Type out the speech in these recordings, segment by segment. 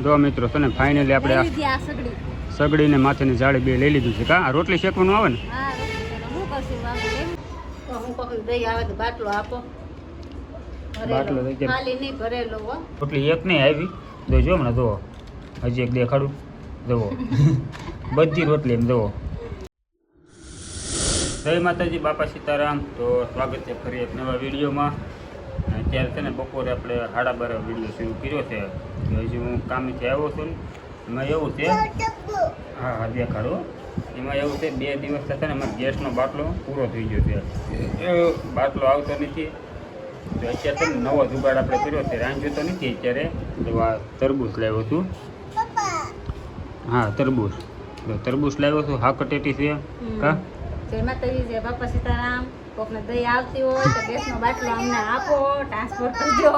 જો મિત્રો તને ફાઇનલી આપણે સગડીને માથેની જાળી બે લઈ લીધું છે. કા રોટલી શેકવાનું આવે ને? બાટલો રોટલી એક નહીં આવી તો જો હમણાં જુઓ, હજી એક દેખાડું જુઓ બધી રોટલી એમ જુઓ. જય માતાજી, બાપા સીતારામ. તો સ્વાગત છે ફરી એક નવા વિડીયોમાં. અત્યારે છે ને બપોરે આપણે 12:30 વિડીયો શરૂ કર્યો છે. હજી હું કામેથી આવ્યો છું ને એમાં એવું છે, હા દેખાડો. એમાં એવું છે 2 દિવસ થતા ને અમારે ગેસનો બાટલો પૂરો થઈ ગયો છે. બાટલો આવતો નથી તો અત્યારે છે ને નવો જુગાડ આપણે કર્યો છે. રાંધ્યો તો નથી અત્યારે. તો આ તરબૂચ લાવ્યો છું. હા તરબૂચ લાવ્યો છું. હા કટેટી છે કા. જય માતાજી, જય બાપા સીતારામ. કોકને દહીં આવતી હોય તો ગેસનો બાટલો અમને આપો, ટ્રાન્સપોર્ટ કરજો.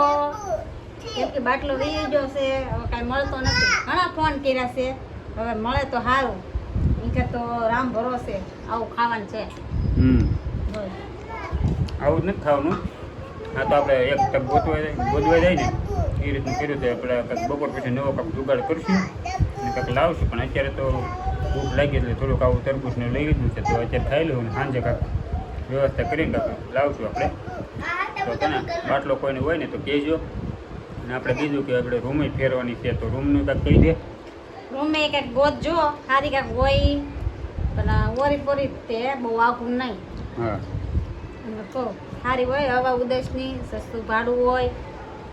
કેમ કે બાટલો વી ગયો છે, હવે કાંઈ મળતો નથી. ઘણા ફોન કર્યા છે, હવે મળે તો સારું. કે તો રામ ભરોસે આવું ખાવાનું છે. આવું જ નથી ખાવાનું. આ તો આપણે એક ટક ગોતવા જાય ને એ રીતનું કર્યું છે. આપણે કંઈક બપોર પછી નવો કંઈક જુગાડ કરશું અને કંઈક લાવશું. પણ અત્યારે તો ભૂખ લાગી એટલે થોડુંક આવું તરબૂચને લઈ લીધું છે. તો અત્યારે ખાઈ લઉં સાંજે કાંઈક વ્યવસ્થા કરીને કાંઈક લાવશું આપણે. તો તને બાટલો કોઈને હોય ને તો કહેજો. અને આપણે કીધું કે આપણે રૂમે ફેરવાની છે તો રૂમનું કાંઈક કહી દે. રૂમે કંઈક ગોતજો, સારી કાંઈક હોય પણ ઓરી પોરી તે બહુ આખું નહીં. હા તો સારી હોય, હવા ઉદેશની, સસ્તું ભાડું હોય.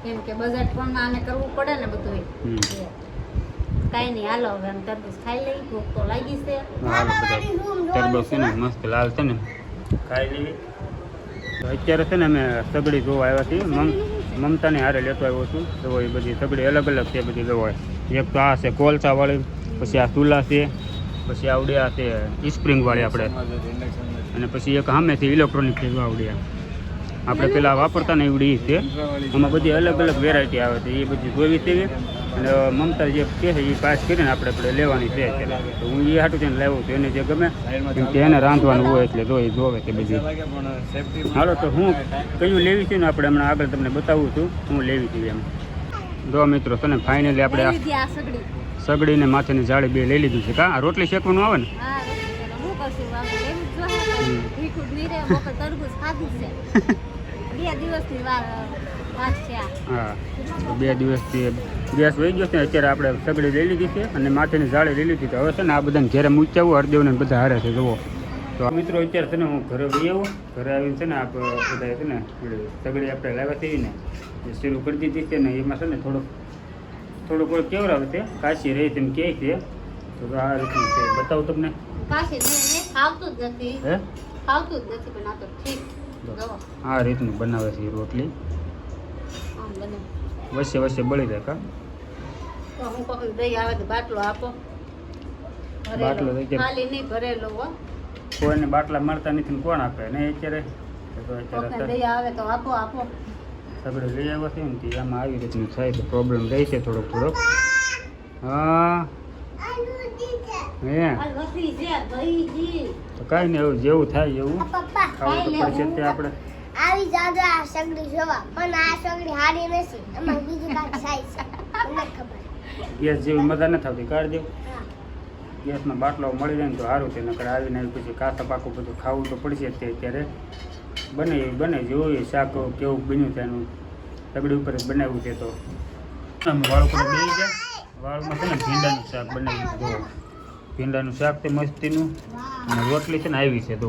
કેમ કે બજેટ પણ આને કરવું પડે ને બધું. કાંઈ નહીં, હાલો હવે અમે તરબૂચ ખાઈ લઈ. ભૂખ તો લાગી છે. તરબૂચ છે ને મસ્ત લાલ છે ને, ખાઈ લેવી. અત્યારે છે ને અમે સગડી જોવા આવ્યા છીએ. મમતાને હારે લેતો આવ્યો છું. તો એ બધી સગડી અલગ અલગ છે બધી જોવાય. એક તો આ છે કોલસાવાળી, પછી આ ચૂલા છે, પછી આવડી આ છે સ્પ્રિંગવાળી આપણે, અને પછી એક સામેથી ઇલેક્ટ્રોનિક છે આવડી. આપણે પેલા વાપરતા ને એવડી છે. આમાં બધી અલગ અલગ વેરાયટી આવે છે. એ બધી જોવી તેવી. અને મમતા જે કહે છે એ પાસ કરીને આપણે લેવાની છે અત્યારે. તો હું એ હાટું તેને લાવ્યો છું. એને જે ગમે કે એને રાંધવાનું હોય એટલે જોવે તે બધી. હાલો તો હું કયું લેવી છું ને આપણે હમણાં આગળ તમને બતાવું છું હું લેવી છું એમ. જો મિત્રો તને ફાઇનલી આપણે સગડીને માથેની જાળી બે લઈ લીધું છે. કા રોટલી શેકવાનું આવે ને? હા તો 2 દિવસથી ગેસ વહી ગયો છે. અત્યારે આપણે સગડી લઈ લીધી છે અને માથેની જાળી લઈ લીધી. તો હવે છે ને આ બધાને ઘેરે મૂચાવું, હરદેવને બધા હારે છે જુઓ. તો મિત્રો અત્યારે છે ને હું ઘરે વહી આવું. ઘરે આવીને છે ને આપણે બધા છે ને સગડી આપણે લાવ્યા થઈ ને એ શરૂ કરી દીધી છે ને. એમાં છે ને થોડું કોઈ કેવરાવે છે, કાશી રહી તેમ કહે છે. તો આ રીતનું છે, બતાવું તમને. આ રીતનું બનાવે છે રોટલી. વચ્ચે બળી જાય કા. બાટલો આપો. બાટલો ખાલી નહીં ભરેલો હો. કોઈને બાટલા મળતા નથી ને કોણ આપે ને અત્યારે. આવે તો આપો. સગડે લઈ આવ્યા છે ને આમાં આવી રીતનું થાય તો પ્રોબ્લેમ રહે છે થોડોક. હા હે તો કાંઈ નહીં, એવું જેવું થાય એવું ખાવું તો પડશે તે આપણે. આવી જાજો આ સગડી જોવા, પણ આ સગડી હારી નથી. અમાર બીજી વાત સાઈ છે, મને ખબર. ગેસ જેવી મજા નથી આવતી, કાઢી દેવું. ગેસનો બાટલો મળી જાય ને તો સારું છે. નકર આવીને પછી કાચા પાકું બધું ખાવું તો પડશે તે. અત્યારે બને જેવું શાક કેવું બન્યું છે એનું સગડી ઉપર જ બનાવ્યું છે. તો વાળું પર બેસી જાય. વાળુમાં છે ને ભીંડાનું શાક બનાવ્યું છે. તો ભીંડાનું શાક તે મસ્તીનું. અને રોટલી છે ને આવી છે. તો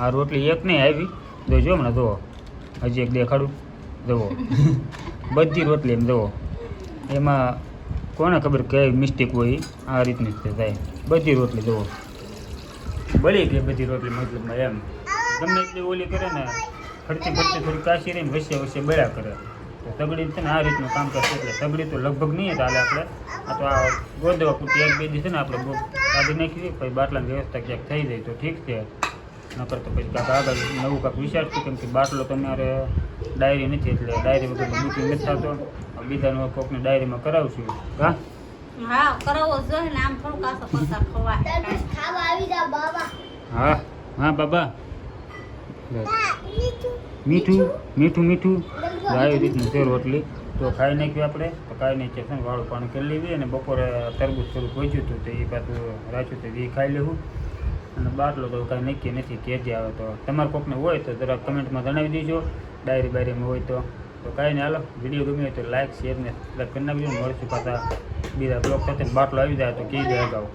આ રોટલી એક નહીં આવી તો જો હમણાં જુઓ, હજી એક દેખાડું જુઓ બધી રોટલી એમ જુઓ. એમાં કોને ખબર કઈ મિસ્ટેક હોય. આ રીતની જ થાય બધી રોટલી જુઓ, બળી ગઈ બધી રોટલી. મતલબમાં એમ ગમે એટલી ઓલી કરે ને ફરતી થોડી કાશી રહીને વચ્ચે બળ્યા કરે. તો સગડી છે ને આ રીતનું કામ કરશે. એટલે સગડી તો લગભગ નહીં ચાલે આપણે. આ તો આ ગોદવા પૂરતી 1-2 દિવસ છે ને આપણે કાઢી નાખીએ. પછી બાટલાની વ્યવસ્થા ક્યાંક થઈ જાય તો ઠીક છે. નકર તો પછી કાંક આગળ નવું કાંક વિચારશું. કેમ કે બાટલો તમારે ડાયરી નથી એટલે ડાયરી વગર બુકિંગ નથી થતો. બીજાનું કોકની ડાયરીમાં કરાવશું. હા કરાવો જોઈએ ને, આમ થોડું કાસો પસાર ખવાય. ખાવા આવી જા બાબા. હા બાબા. મીઠું આવી રીતનું છે રોટલી. તો ખાઈ નાખ્યું આપણે. તો કાંઈ નહીં કે છે ને વાળું પાણી કરી લેવી અને બપોરે તરબૂચ થોડુંક વધ્યું હતું તો એ પાછું રાખ્યું તો એ ખાઈ લેવું અને બાટલો તો કાંઈ નક્કી નથી કેજે આવે તો તમારે કોકને હોય તો જરા કમેન્ટમાં જણાવી દેજો ડાયરી બાયરીમાં હોય તો કાંઈ નહીં હાલો વિડીયો ગમ્યો હોય તો લાઇક શેર ને સબસ્ક્રાઈબ કરી નાખજો મળશું પાછા બીજા બ્લોગ સાથે બાટલો આવી જાય તો કહી દે અગાઉ